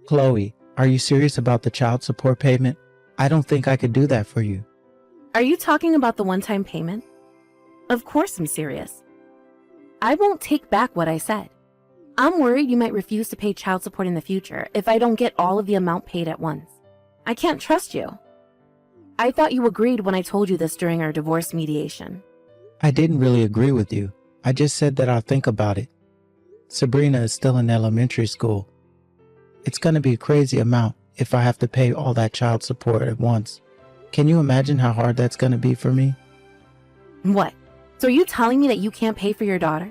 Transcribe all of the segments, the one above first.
Chloe, are you serious about the child support payment? I don't think I could do that for you. Are you talking about the one-time payment? Of course I'm serious. I won't take back what I said. I'm worried you might refuse to pay child support in the future if I don't get all of the amount paid at once. I can't trust you. I thought you agreed when I told you this during our divorce mediation. I didn't really agree with you. I just said that I'll think about it. Sabrina is still in elementary school. It's going to be a crazy amount if I have to pay all that child support at once. Can you imagine how hard that's going to be for me? What? So are you telling me that you can't pay for your daughter?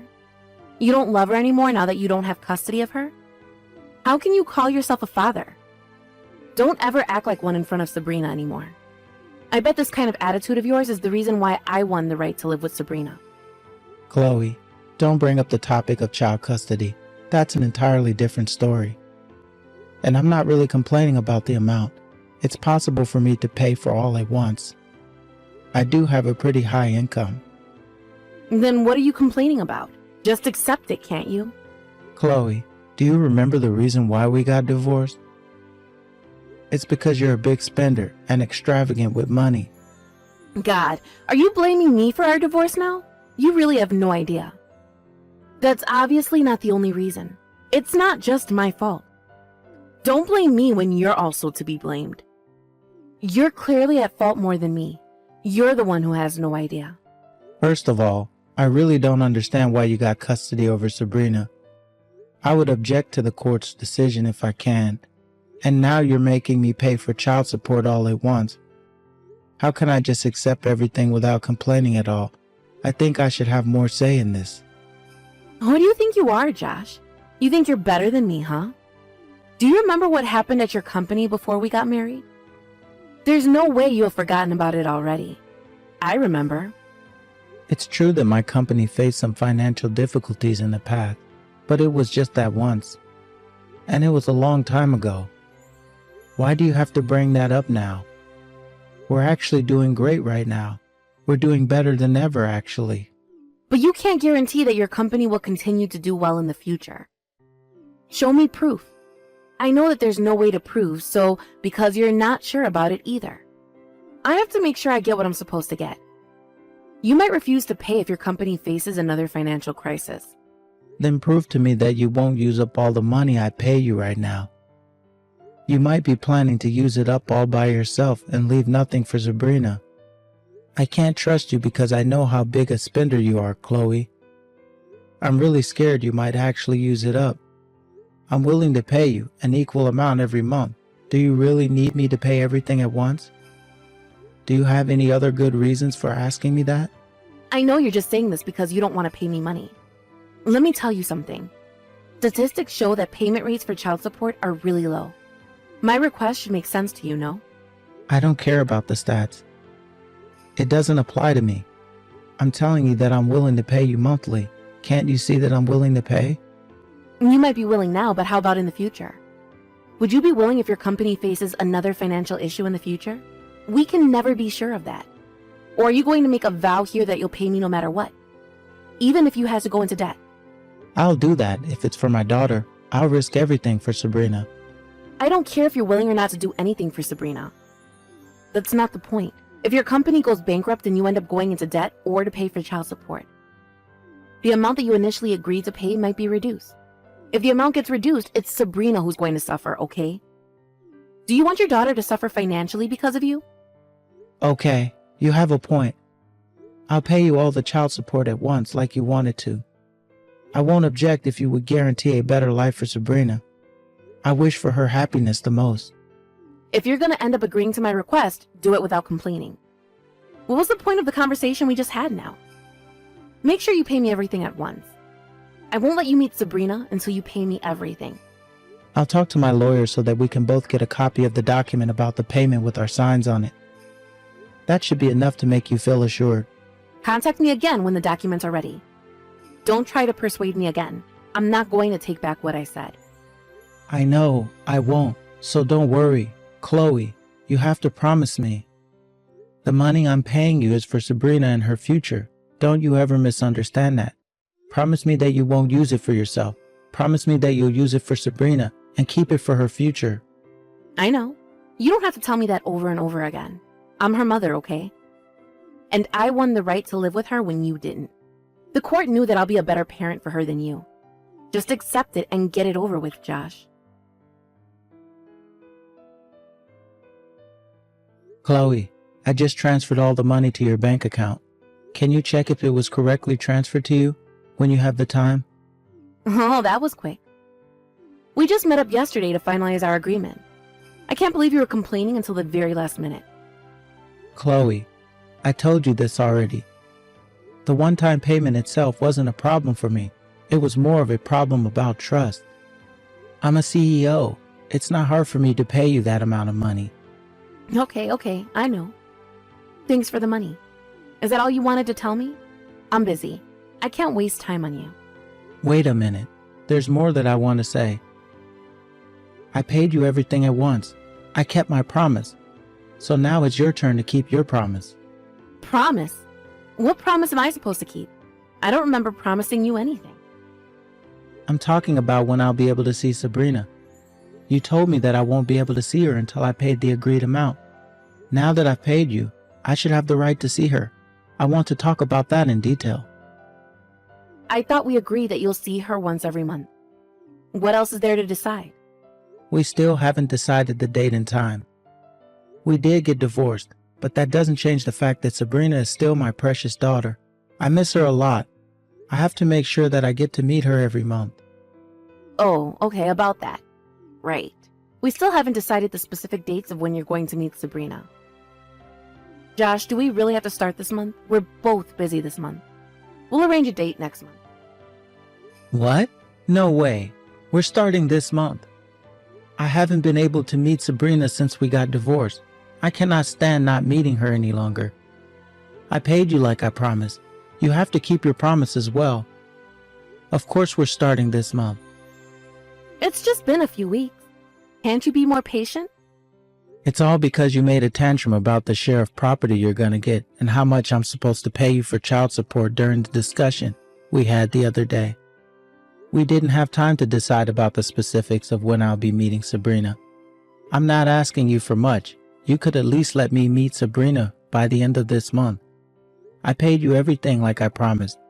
You don't love her anymore now that you don't have custody of her? How can you call yourself a father? Don't ever act like one in front of Sabrina anymore. I bet this kind of attitude of yours is the reason why I won the right to live with Sabrina. Chloe, don't bring up the topic of child custody. That's an entirely different story. And I'm not really complaining about the amount. It's possible for me to pay for all at once. I do have a pretty high income. Then what are you complaining about? Just accept it, can't you? Chloe, do you remember the reason why we got divorced? It's because you're a big spender and extravagant with money. God, are you blaming me for our divorce now? You really have no idea. That's obviously not the only reason. It's not just my fault. Don't blame me when you're also to be blamed. You're clearly at fault more than me. You're the one who has no idea. First of all, I really don't understand why you got custody over Sabrina. I would object to the court's decision if I can. And now you're making me pay for child support all at once. How can I just accept everything without complaining at all? I think I should have more say in this. Who do you think you are, Josh? You think you're better than me, huh? Do you remember what happened at your company before we got married? There's no way you have forgotten about it already. I remember. It's true that my company faced some financial difficulties in the past, but it was just that once. And it was a long time ago. Why do you have to bring that up now? We're actually doing great right now. We're doing better than ever, actually. But you can't guarantee that your company will continue to do well in the future. Show me proof. I know that there's no way to prove, so because you're not sure about it either. I have to make sure I get what I'm supposed to get. You might refuse to pay if your company faces another financial crisis. Then prove to me that you won't use up all the money I pay you right now. You might be planning to use it up all by yourself and leave nothing for Sabrina. I can't trust you because I know how big a spender you are, Chloe. I'm really scared you might actually use it up. I'm willing to pay you an equal amount every month. Do you really need me to pay everything at once? Do you have any other good reasons for asking me that? I know you're just saying this because you don't want to pay me money. Let me tell you something. Statistics show that payment rates for child support are really low. My request should make sense to you, no? I don't care about the stats. It doesn't apply to me. I'm telling you that I'm willing to pay you monthly. Can't you see that I'm willing to pay? You might be willing now, but how about in the future? Would you be willing if your company faces another financial issue in the future? We can never be sure of that. Or are you going to make a vow here that you'll pay me no matter what? Even if you had to go into debt? I'll do that if it's for my daughter. I'll risk everything for Sabrina. I don't care if you're willing or not to do anything for Sabrina. That's not the point. If your company goes bankrupt and you end up going into debt or to pay for child support, the amount that you initially agreed to pay might be reduced. If the amount gets reduced, it's Sabrina who's going to suffer, okay? Do you want your daughter to suffer financially because of you? Okay, you have a point. I'll pay you all the child support at once like you wanted to. I won't object if you would guarantee a better life for Sabrina. I wish for her happiness the most. If you're going to end up agreeing to my request, do it without complaining. What was the point of the conversation we just had now? Make sure you pay me everything at once. I won't let you meet Sabrina until you pay me everything. I'll talk to my lawyer so that we can both get a copy of the document about the payment with our signs on it. That should be enough to make you feel assured. Contact me again when the documents are ready. Don't try to persuade me again. I'm not going to take back what I said. I know, I won't, so don't worry. Chloe, you have to promise me. The money I'm paying you is for Sabrina and her future. Don't you ever misunderstand that. Promise me that you won't use it for yourself. Promise me that you'll use it for Sabrina and keep it for her future. I know. You don't have to tell me that over and over again. I'm her mother, okay? And I won the right to live with her when you didn't. The court knew that I'll be a better parent for her than you. Just accept it and get it over with, Josh. Chloe, I just transferred all the money to your bank account. Can you check if it was correctly transferred to you when you have the time? Oh, that was quick. We just met up yesterday to finalize our agreement. I can't believe you were complaining until the very last minute. Chloe, I told you this already. The one-time payment itself wasn't a problem for me. It was more of a problem about trust. I'm a CEO. It's not hard for me to pay you that amount of money. Okay, I know. Thanks for the money. Is that all you wanted to tell me? I'm busy. I can't waste time on you. Wait a minute. There's more that I want to say. I paid you everything at once. I kept my promise. So now it's your turn to keep your promise. Promise? What promise am I supposed to keep? I don't remember promising you anything. I'm talking about when I'll be able to see Sabrina. You told me that I won't be able to see her until I paid the agreed amount. Now that I've paid you, I should have the right to see her. I want to talk about that in detail. I thought we agreed that you'll see her once every month. What else is there to decide? We still haven't decided the date and time. We did get divorced, but that doesn't change the fact that Sabrina is still my precious daughter. I miss her a lot. I have to make sure that I get to meet her every month. Oh, okay, about that. Right. We still haven't decided the specific dates of when you're going to meet Sabrina. Josh, do we really have to start this month? We're both busy this month. We'll arrange a date next month. What? No way. We're starting this month. I haven't been able to meet Sabrina since we got divorced. I cannot stand not meeting her any longer. I paid you like I promised. You have to keep your promise as well. Of course we're starting this month. It's just been a few weeks. Can't you be more patient? It's all because you made a tantrum about the share of property you're gonna get and how much I'm supposed to pay you for child support during the discussion we had the other day. We didn't have time to decide about the specifics of when I'll be meeting Sabrina. I'm not asking you for much. You could at least let me meet Sabrina by the end of this month. I paid you everything like I promised.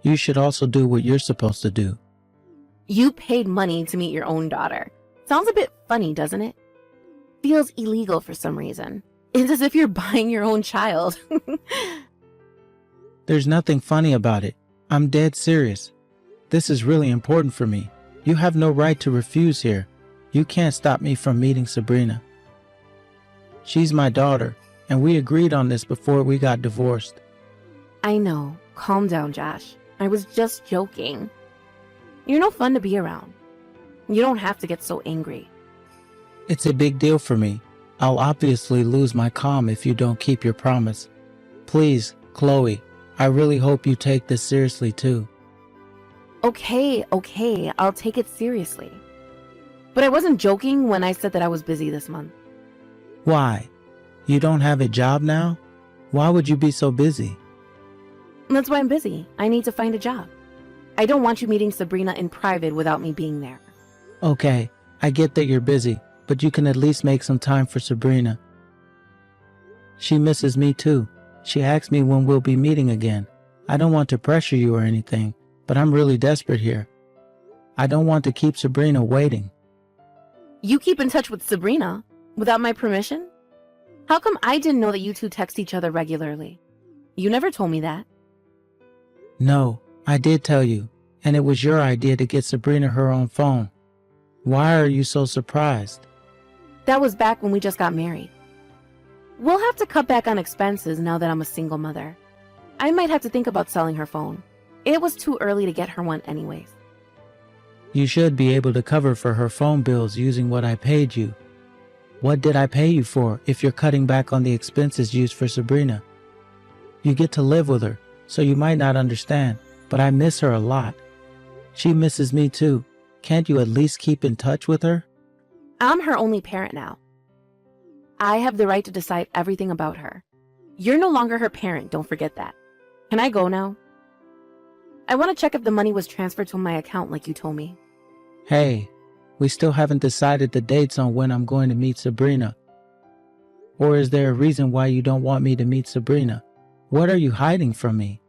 You should also do what you're supposed to do. You paid money to meet your own daughter. Sounds a bit funny, doesn't it? Feels illegal for some reason. It's as if you're buying your own child. There's nothing funny about it. I'm dead serious. This is really important for me. You have no right to refuse here. You can't stop me from meeting Sabrina. She's my daughter, and we agreed on this before we got divorced. I know. Calm down, Josh. I was just joking. You're no fun to be around. You don't have to get so angry. It's a big deal for me. I'll obviously lose my calm if you don't keep your promise. Please, Chloe, I really hope you take this seriously too. Okay, I'll take it seriously. But I wasn't joking when I said that I was busy this month. Why? You don't have a job now? Why would you be so busy? That's why I'm busy. I need to find a job. I don't want you meeting Sabrina in private without me being there. Okay, I get that you're busy, but you can at least make some time for Sabrina. She misses me too. She asked me when we'll be meeting again. I don't want to pressure you or anything, but I'm really desperate here. I don't want to keep Sabrina waiting. You keep in touch with Sabrina without my permission? How come I didn't know that you two text each other regularly? You never told me that. No, I did tell you, and it was your idea to get Sabrina her own phone. Why are you so surprised? That was back when we just got married. We'll have to cut back on expenses now that I'm a single mother. I might have to think about selling her phone. It was too early to get her one anyways. You should be able to cover for her phone bills using what I paid you. What did I pay you for if you're cutting back on the expenses used for Sabrina? You get to live with her, so you might not understand, but I miss her a lot. She misses me too. Can't you at least keep in touch with her? I'm her only parent now. I have the right to decide everything about her. You're no longer her parent, don't forget that. Can I go now? I want to check if the money was transferred to my account like you told me. Hey, We still haven't decided the dates on when I'm going to meet Sabrina. Or is there a reason why you don't want me to meet Sabrina? What are you hiding from me?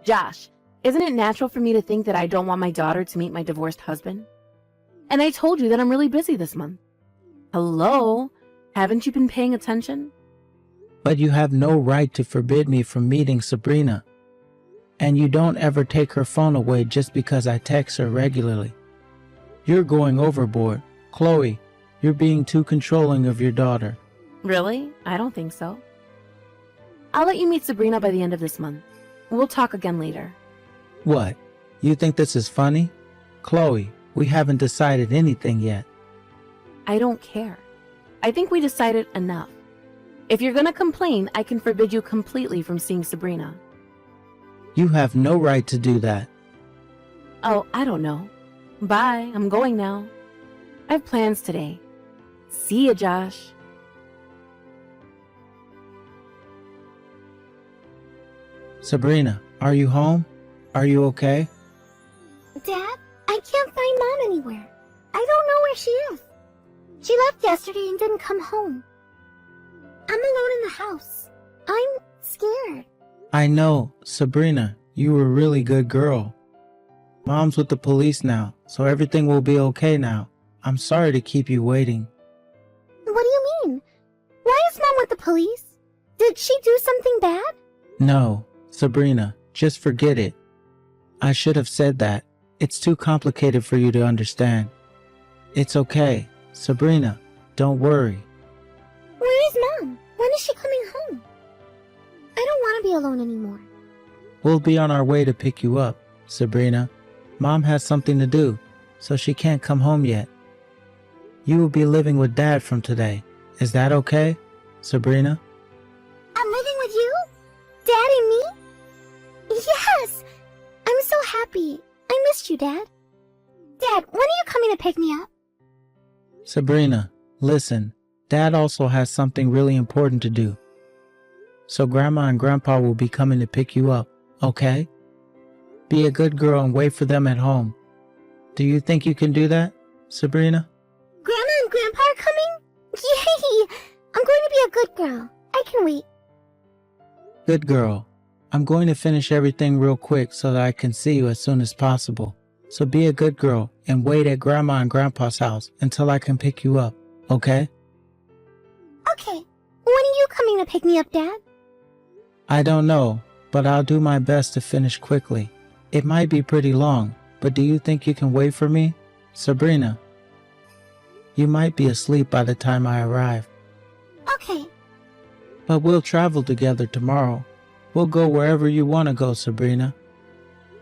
Josh, isn't it natural for me to think that I don't want my daughter to meet my divorced husband? And I told you that I'm really busy this month. Hello? Haven't you been paying attention? But you have no right to forbid me from meeting Sabrina. And you don't ever take her phone away just because I text her regularly. You're going overboard. Chloe, you're being too controlling of your daughter. Really? I don't think so. I'll let you meet Sabrina by the end of this month. We'll talk again later. What? You think this is funny? Chloe, we haven't decided anything yet. I don't care. I think we decided enough. If you're gonna complain, I can forbid you completely from seeing Sabrina. You have no right to do that. Oh, I don't know. Bye, I'm going now. I have plans today. See ya, Josh. Sabrina, are you home? Are you okay? Dad, I can't find Mom anywhere. I don't know where she is. She left yesterday and didn't come home. I'm alone in the house. I'm scared. I know, Sabrina, you were a really good girl. Mom's with the police now, so everything will be okay now. I'm sorry to keep you waiting. What do you mean? Why is Mom with the police? Did she do something bad? No, Sabrina, just forget it. I should have said that. It's too complicated for you to understand. It's okay. Sabrina, don't worry. Where is Mom? When is she coming home? I don't want to be alone anymore. We'll be on our way to pick you up, Sabrina. Mom has something to do, so she can't come home yet. You will be living with Dad from today. Is that okay, Sabrina? I'm living with you? Dad and me? Yes! I'm so happy. I missed you, Dad. Dad, when are you coming to pick me up? Sabrina, listen. Dad also has something really important to do. So Grandma and Grandpa will be coming to pick you up, okay? Be a good girl and wait for them at home. Do you think you can do that, Sabrina? Grandma and Grandpa are coming? Yay! I'm going to be a good girl. I can wait. Good girl. I'm going to finish everything real quick so that I can see you as soon as possible. So be a good girl and wait at Grandma and Grandpa's house until I can pick you up, okay? Okay. When are you coming to pick me up, Dad? I don't know, but I'll do my best to finish quickly. It might be pretty long, but do you think you can wait for me, Sabrina? You might be asleep by the time I arrive. Okay. But we'll travel together tomorrow. We'll go wherever you want to go, Sabrina.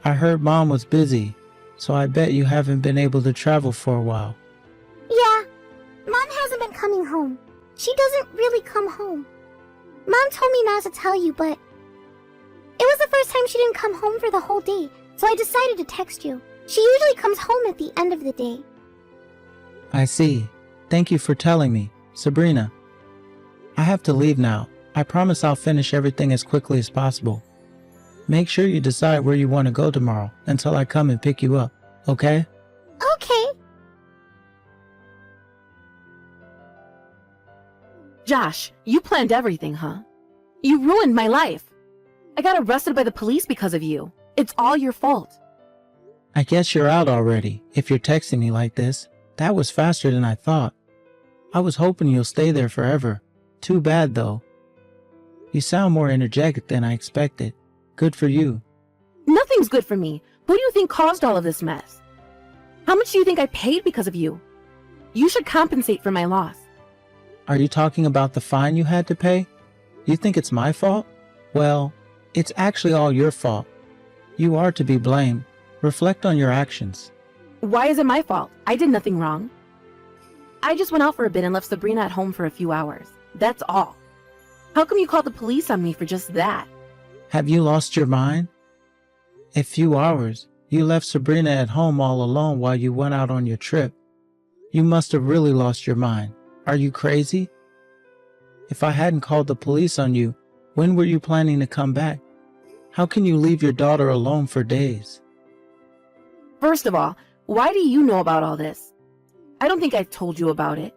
I heard Mom was busy, so I bet you haven't been able to travel for a while. Yeah. Mom hasn't been coming home. She doesn't really come home. Mom told me not to tell you, but it was the first time she didn't come home for the whole day, so I decided to text you. She usually comes home at the end of the day. I see. Thank you for telling me, Sabrina. I have to leave now. I promise I'll finish everything as quickly as possible. Make sure you decide where you want to go tomorrow until I come and pick you up, okay? Okay. Josh, you planned everything, huh? You ruined my life. I got arrested by the police because of you. It's all your fault. I guess you're out already, if you're texting me like this. That was faster than I thought. I was hoping you'll stay there forever. Too bad, though. You sound more energetic than I expected. Good for you. Nothing's good for me. Who do you think caused all of this mess? How much do you think I paid because of you? You should compensate for my loss. Are you talking about the fine you had to pay? You think it's my fault? Well, it's actually all your fault. You are to be blamed. Reflect on your actions. Why is it my fault? I did nothing wrong. I just went out for a bit and left Sabrina at home for a few hours. That's all. How come you called the police on me for just that? Have you lost your mind? A few hours. You left Sabrina at home all alone while you went out on your trip. You must have really lost your mind. Are you crazy? If I hadn't called the police on you, when were you planning to come back? How can you leave your daughter alone for days? First of all, why do you know about all this? I don't think I've told you about it.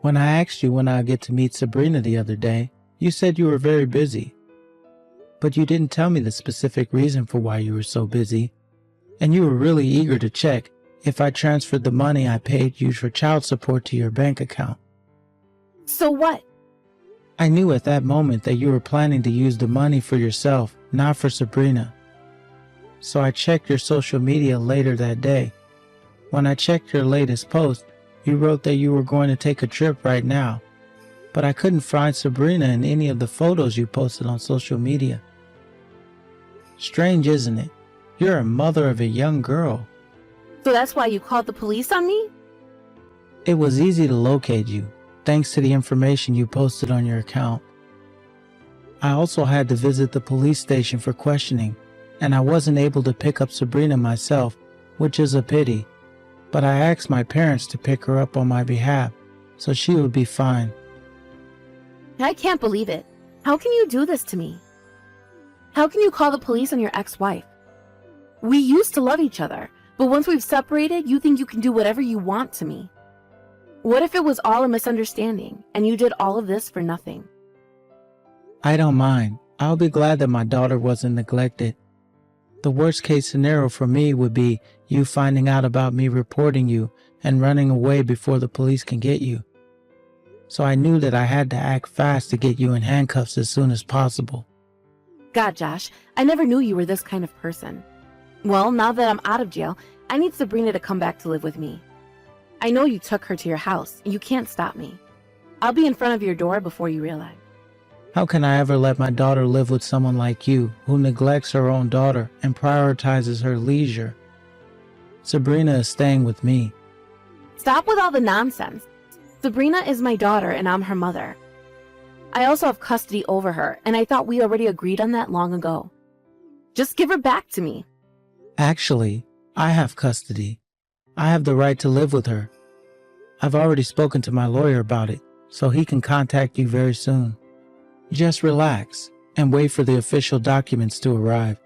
When I asked you when I'd get to meet Sabrina the other day, you said you were very busy. But you didn't tell me the specific reason for why you were so busy, and you were really eager to check if I transferred the money I paid you for child support to your bank account. So what? I knew at that moment that you were planning to use the money for yourself, not for Sabrina. So I checked your social media later that day. When I checked your latest post, you wrote that you were going to take a trip right now, but I couldn't find Sabrina in any of the photos you posted on social media. Strange, isn't it? You're a mother of a young girl. So that's why you called the police on me? It was easy to locate you, thanks to the information you posted on your account. I also had to visit the police station for questioning, and I wasn't able to pick up Sabrina myself, which is a pity. But I asked my parents to pick her up on my behalf, so she would be fine. I can't believe it. How can you do this to me? How can you call the police on your ex-wife? We used to love each other, but once we've separated, you think you can do whatever you want to me. What if it was all a misunderstanding, and you did all of this for nothing? I don't mind. I'll be glad that my daughter wasn't neglected. The worst case scenario for me would be you finding out about me reporting you and running away before the police can get you. So I knew that I had to act fast to get you in handcuffs as soon as possible. God, Josh, I never knew you were this kind of person. Well, now that I'm out of jail, I need Sabrina to come back to live with me. I know you took her to your house, and you can't stop me. I'll be in front of your door before you realize. How can I ever let my daughter live with someone like you who neglects her own daughter and prioritizes her leisure? Sabrina is staying with me. Stop with all the nonsense. Sabrina is my daughter, and I'm her mother. I also have custody over her, and I thought we already agreed on that long ago. Just give her back to me. Actually, I have custody. I have the right to live with her. I've already spoken to my lawyer about it, so he can contact you very soon. Just relax and wait for the official documents to arrive.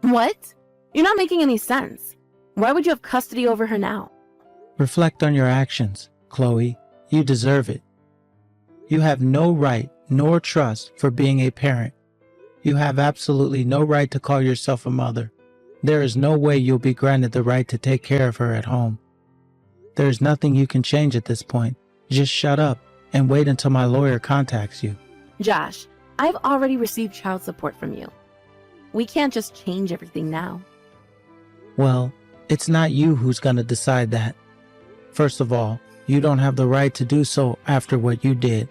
What? You're not making any sense. Why would you have custody over her now? Reflect on your actions, Chloe. You deserve it. You have no right nor trust for being a parent. You have absolutely no right to call yourself a mother. There is no way you'll be granted the right to take care of her at home. There is nothing you can change at this point. Just shut up and wait until my lawyer contacts you. Josh, I've already received child support from you. We can't just change everything now. Well, it's not you who's going to decide that. First of all, you don't have the right to do so after what you did.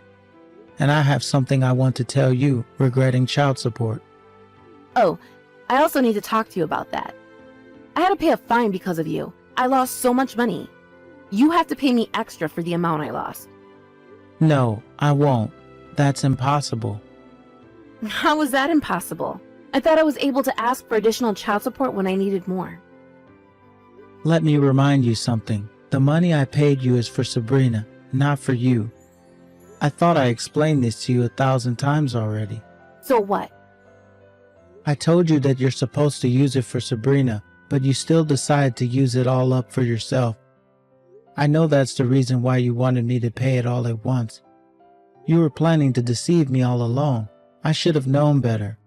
And I have something I want to tell you regarding child support. Oh, I also need to talk to you about that. I had to pay a fine because of you. I lost so much money. You have to pay me extra for the amount I lost. No, I won't. That's impossible. How was that impossible? I thought I was able to ask for additional child support when I needed more. Let me remind you something. The money I paid you is for Sabrina, not for you. I thought I explained this to you 1,000 times already. So what? I told you that you're supposed to use it for Sabrina, but you still decided to use it all up for yourself. I know that's the reason why you wanted me to pay it all at once. You were planning to deceive me all along. I should have known better.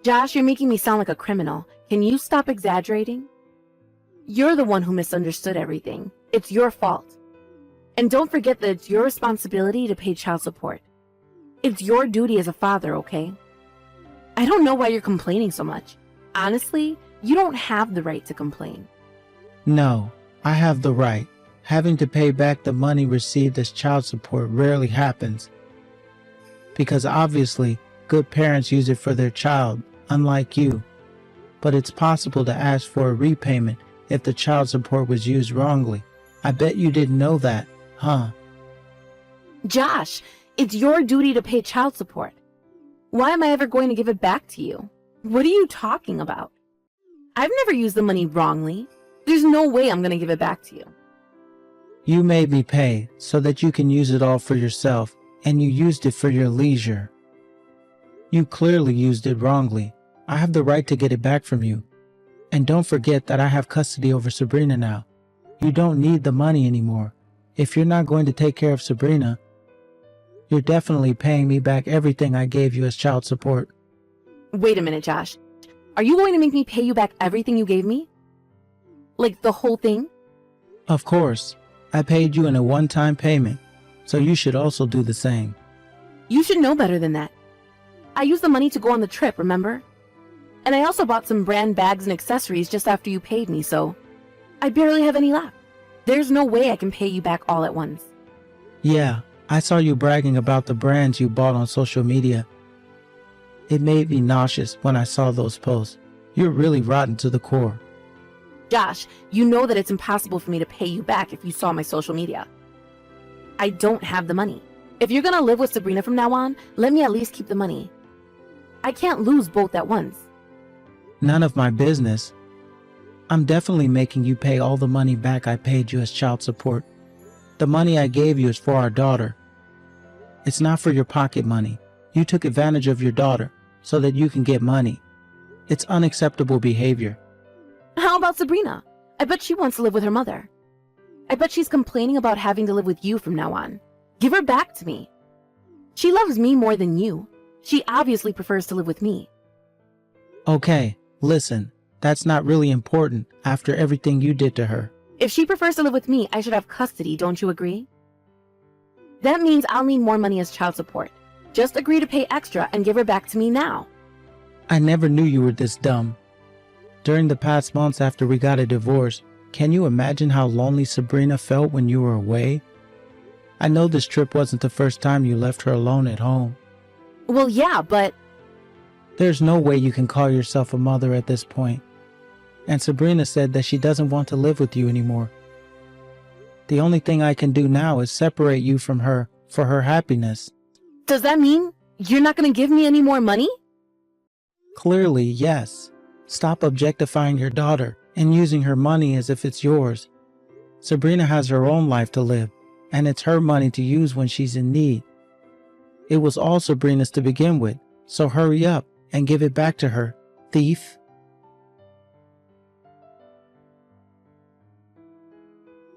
Josh, you're making me sound like a criminal. Can you stop exaggerating? You're the one who misunderstood everything. It's your fault. And don't forget that it's your responsibility to pay child support. It's your duty as a father, okay? I don't know why you're complaining so much. Honestly, you don't have the right to complain. No, I have the right. Having to pay back the money received as child support rarely happens. Because obviously, good parents use it for their child, unlike you. But it's possible to ask for a repayment if the child support was used wrongly. I bet you didn't know that, huh? Josh, it's your duty to pay child support. Why am I ever going to give it back to you? What are you talking about? I've never used the money wrongly. There's no way I'm going to give it back to you. You made me pay so that you can use it all for yourself, and you used it for your leisure. You clearly used it wrongly. I have the right to get it back from you. And don't forget that I have custody over Sabrina now. You don't need the money anymore. If you're not going to take care of Sabrina, you're definitely paying me back everything I gave you as child support. Wait a minute, Josh. Are you going to make me pay you back everything you gave me? Like the whole thing? Of course. I paid you in a one-time payment, so you should also do the same. You should know better than that. I used the money to go on the trip, remember? And I also bought some brand bags and accessories just after you paid me, so I barely have any left. There's no way I can pay you back all at once. Yeah, I saw you bragging about the brands you bought on social media. It made me nauseous when I saw those posts. You're really rotten to the core. Josh, you know that it's impossible for me to pay you back if you saw my social media. I don't have the money. If you're gonna live with Sabrina from now on, let me at least keep the money. I can't lose both at once. None of my business. I'm definitely making you pay all the money back I paid you as child support. The money I gave you is for our daughter. It's not for your pocket money. You took advantage of your daughter so that you can get money. It's unacceptable behavior. How about Sabrina? I bet she wants to live with her mother. I bet she's complaining about having to live with you from now on. Give her back to me. She loves me more than you. She obviously prefers to live with me. Okay, listen, that's not really important after everything you did to her. If she prefers to live with me, I should have custody, don't you agree? That means I'll need more money as child support. Just agree to pay extra and give her back to me now. I never knew you were this dumb. During the past months after we got a divorce, can you imagine how lonely Sabrina felt when you were away? I know this trip wasn't the first time you left her alone at home. Well, yeah, but There's no way you can call yourself a mother at this point. And Sabrina said that she doesn't want to live with you anymore. The only thing I can do now is separate you from her for her happiness. does that mean you're not going to give me any more money? Clearly, yes. Stop objectifying your daughter and using her money as if it's yours. Sabrina has her own life to live, and it's her money to use when she's in need. It was all Sabrina's to begin with, so hurry up and give it back to her, thief.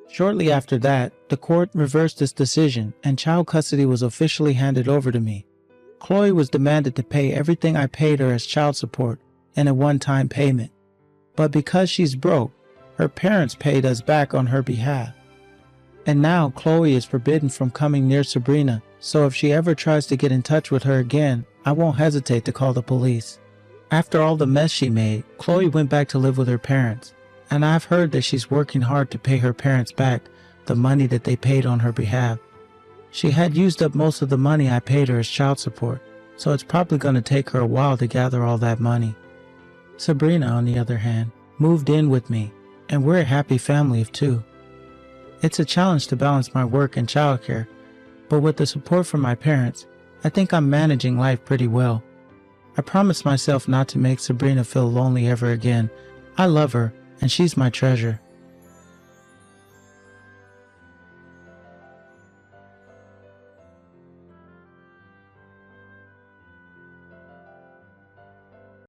Shortly after that, the court reversed its decision and child custody was officially handed over to me. Chloe was demanded to pay everything I paid her as child support in a one-time payment. But because she's broke, her parents paid us back on her behalf. And now Chloe is forbidden from coming near Sabrina, so if she ever tries to get in touch with her again, I won't hesitate to call the police. After all the mess she made, Chloe went back to live with her parents, and I've heard that she's working hard to pay her parents back the money that they paid on her behalf. She had used up most of the money I paid her as child support, so it's probably going to take her a while to gather all that money. Sabrina, on the other hand, moved in with me, and we're a happy family of two. It's a challenge to balance my work and childcare, but with the support from my parents, I think I'm managing life pretty well. I promised myself not to make Sabrina feel lonely ever again. I love her, and she's my treasure.